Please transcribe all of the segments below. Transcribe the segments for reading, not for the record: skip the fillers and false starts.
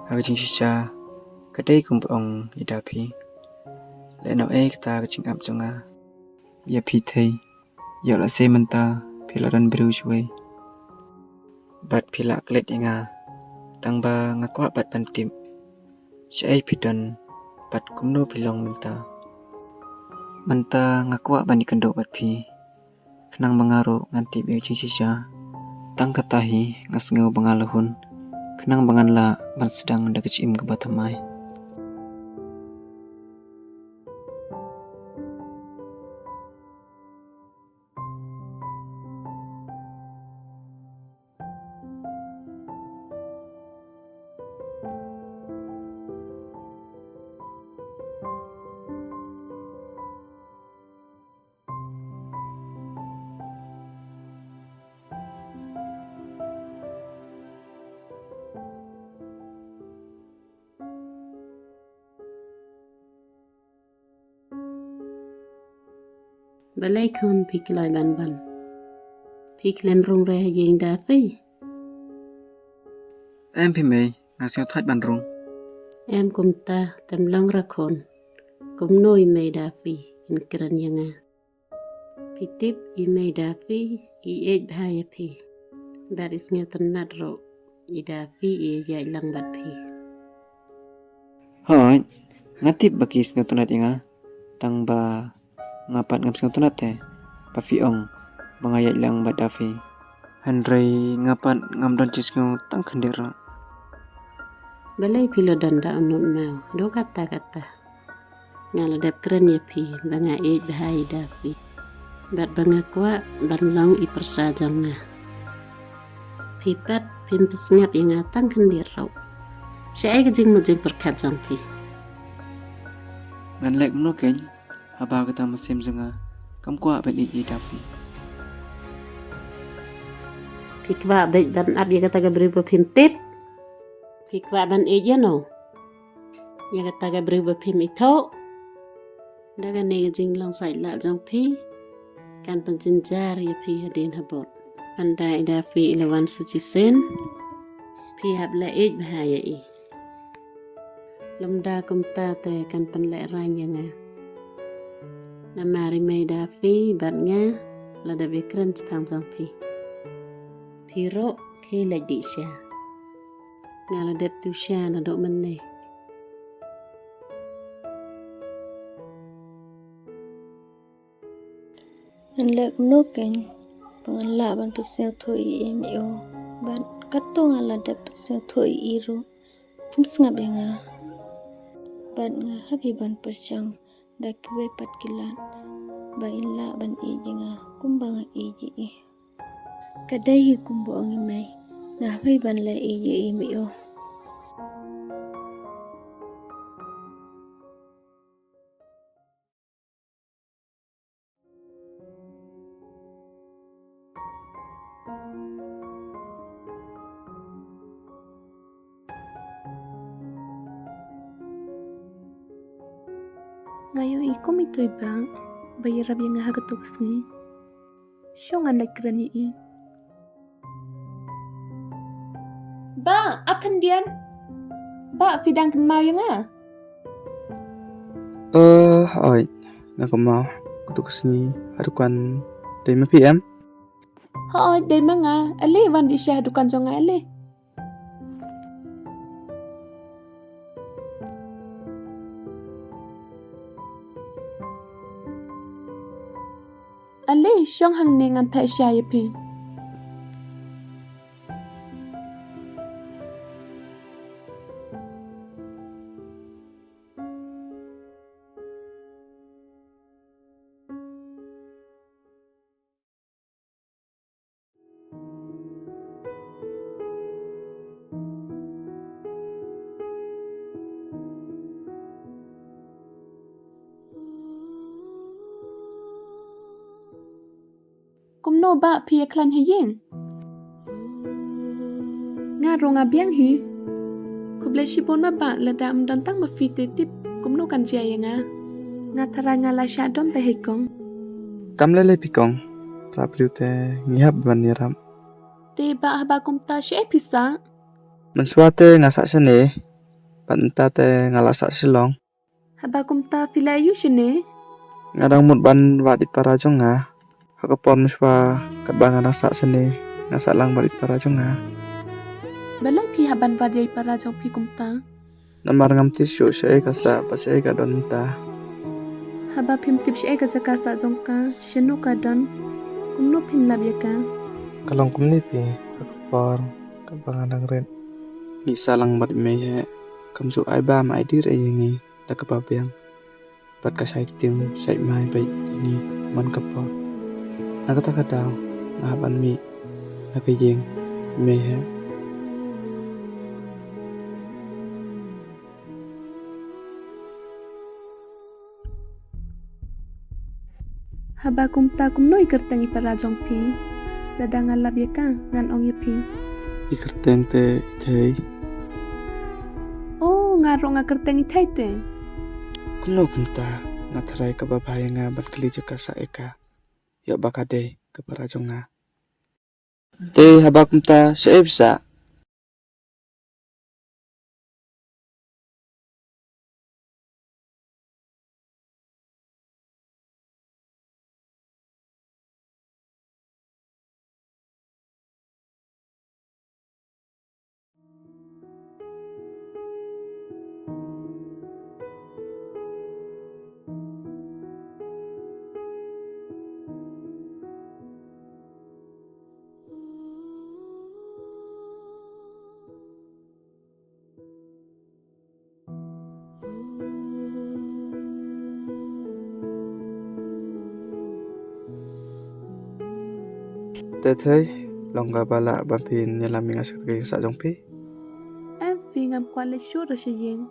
Aku jing sisa kadai kumpong idapi. Leno kita kecing ap jonga. Ya pitai. Ya la se menta pilaran biru cuai. Bat pila klet inga. Tangba ngakwa bat pantim. Syai pidon bat kumno pilong menta. Menta ngakwa bani kendo bat pi. Kenang mengaru nganti biu jing sisa. Tang katahi ngas ngau bangalahun. Kenang banganla ban sedang da kecim ke batamai. Balai khôn piklai ban. Piklem rung re yeng da phi. Em pi mei ngasio thoát ban rung. Em kum ta tem long ra khôn. Kum noi mei da phi in kran yanga. Pitip I mei da phi I ej bhaya phi. That is ngatan nat ro. I da phi I yai lang bat phi. Hoi, ngatip bakis ngatunat inga. Tang ba ngapat ngam ngatunat te. Pa fiong bangayat lang bat dafi. Handrai ngapat ngam don cis ngau tang khandira. Balai pilo danda unut mau. Do kata. Ngala dap kran ya phi. Banga ej bhaya da phi. Bat banga kwa ban long I persajang nga. Pipat pimpes ngap inga tang khandira. Syai kejing mujing perkajang phi. Ban lek no ken. Haba kita mesim zonga. Kam kwa ban iji dafi. Pikwa baik ban ab ya kata beribu pim tip. Pikwa ban eja no. Ya kata beribu pim itu. Daga nega jing lang sai la jang pi. Kan penjinjar ya pi hadin habot. Pandai da fi ilawan suci sen. Pi hab la ej bahaya I. Lemda kumta te kan penlek ranya nga. Namari mei da fi bat nga. Lada bekran sepang jang pi. Piro ke lek di sya. Ngala dep tu sya na dok meneh. An lek nuken pangala ban pesel thoi emio ban katong ala dep pesel thoi iru pumsnga benga ban nga habi ban percang dak we pat kilat ba illa ban ejinga kumbanga eji kadai kumbo angi mai nga habi ban le eji emio Ngayon iko mitoy bang bayarab yang hagatukas ni. Siya nga nagkran ni Ba, akan dian? Ba, fidang kan mau yang ah? Hoi. Nakamau. Kutukas ni harukan day PM. Hoy, day mga. Ali, wan di siya dukan jong ali. Ali, siyang hang ningan tayo siya yapi. Kumno ba pia klan hiyeng? nga ronga biang hi. Kuble shibon ma ba lada amdantang mafite tip kumno kan jaya nga tara nga la syadom behekong. Kamlele pikong. Prapriute ngihap ban niram. Te ba haba kumta siya pisa. Mensuate ngasak sene ban ta te ngalasak silong. Haba kumta filayu shine. Ngadang mut ban wat ipara jonga. Hakapon muswa kat bang ngalasak sene ngasak lang bat ipara jonga. Balai pi haban vadai para jong pi kumta. Namar ngam tisu se kasa pas se ka don ta. Haba pim tip shi ega jaka sa jong ka shenu ka don. Kumno pin lab ka. Kalong kum ni pi hakapon kat bang ngadang ren. Ni salang bat me he. Kamsu ai ba mai dir ai ngi da ka babiang. Bat ka sai tim sai mai bai ni man kapon. Nakata ka daw na ban mi nakayeng me he. Haba kumta kumno ikertangi para jong pi. Dadangan lab ka ngan ong pi. Ikerteng te thei. Oh ngaro nga kertangi thai te. Kuno kunta ngatharai ka babaya nga ban kali jaka sa eka. Yo bakade ka para jonga. Te haba kunta sa ebsa. Te thei longga bala bampin nyalami ngasak ke sa jongpi. Em phi ngam kwa le shu ra shi yeng.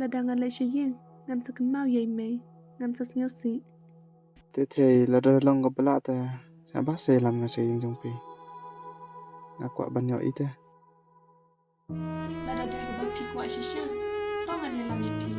Dadangan le shi yeng. Ngam sakan mau yei me. Ngam sas ngyo si. Te thei ladar longga bala ta sa ba se lam ngasak yeng jongpi. Ngakwa banyo ite. Lada dai ba pi kwa shisha. Tongan ye lam ye pi.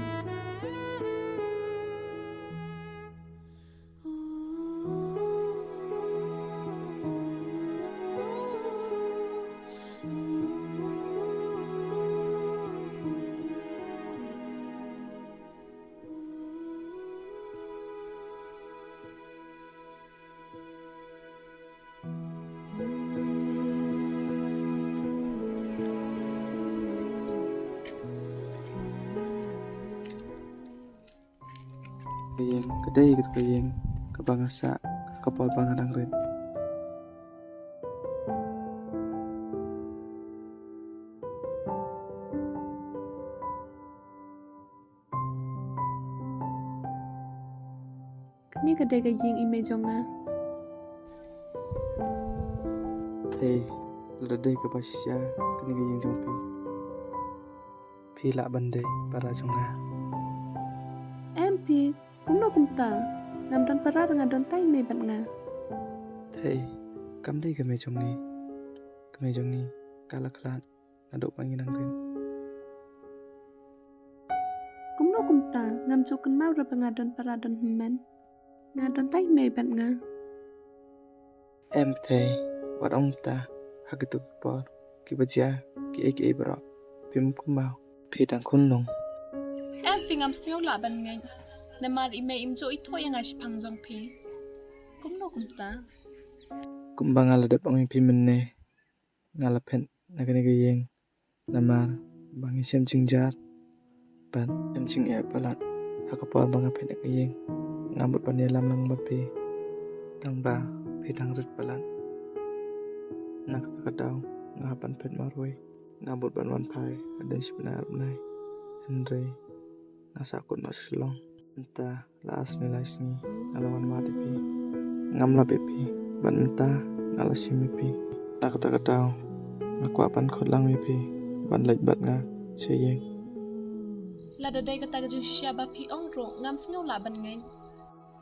Kayeng kedai gitu kayeng kabangasa kapal bangadang red. Kani kadai ga yeng ime jonga. Thei ladai ka pasya kini kayeng jongpi. Pila bandai para jonga. Em pi kumno kumta. Ngam don para nga don tai me bat nga. Thei kam dai ka me jongni. Ka me jongni kalaklat nadok panginang ren. Kumno kumta. Ngam cukan mau ra nga don para don men. Nga don tai me bat nga. Em thei wat ông ta hakitu por ki baja ki ek bro pim kumau phi dang khun long. Em phi ngam siêu la ban ngay. Namar ime im jo ito yang ai pang jong pi. Kumno kumta. Kumbang ala dap ang pi menne ngala pen nagani gayeng namar bangi sem jingjar pan em jing e palat hakapor banga pen gayeng ngambut pan lam lang bapi tang ba pidang rit palat nak kadaw ngapan pen marway ngambut ban wan pai adan sebenar benai Henry nasakut noslong entah laas nilai sini ngalawan mati pi ngamla bepi ban entah ngalasimi pi nak kadaw ngakwapan khodlang mi pi ban lek bat nga seyeng. Lada dai kata ga jung shisha ba pi ong ro ngam siêu la ban ngay.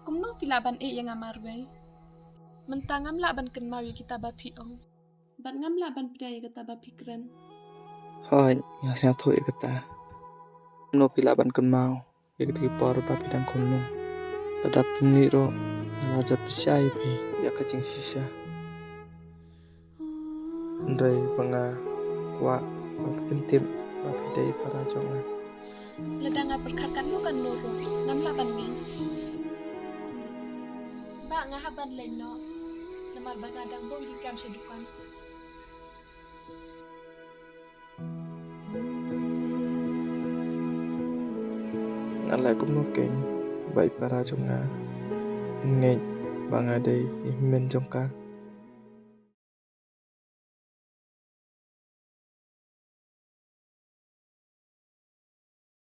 Kumno phi la ban e yang amar we. Mentang ngam la ban ken mau kita ba pi ong. Bat ngam la ban pidai kata ba pi keren. Hoi ngasnya thôi kata no pilaban kan mau yakti por ba pidang kono dadap ni ro ngadap syai pi ya kacing sisa ndai panga wa pentim ba phi dei para chong na Lada nga perkakan mo kan noro, ngam laban ngayon. Ba nga haban lain no, lamar bagadang bong gigam siya dukan. ngan lại cũng nó keng bai para chong na ngay ba nga dei min chong ka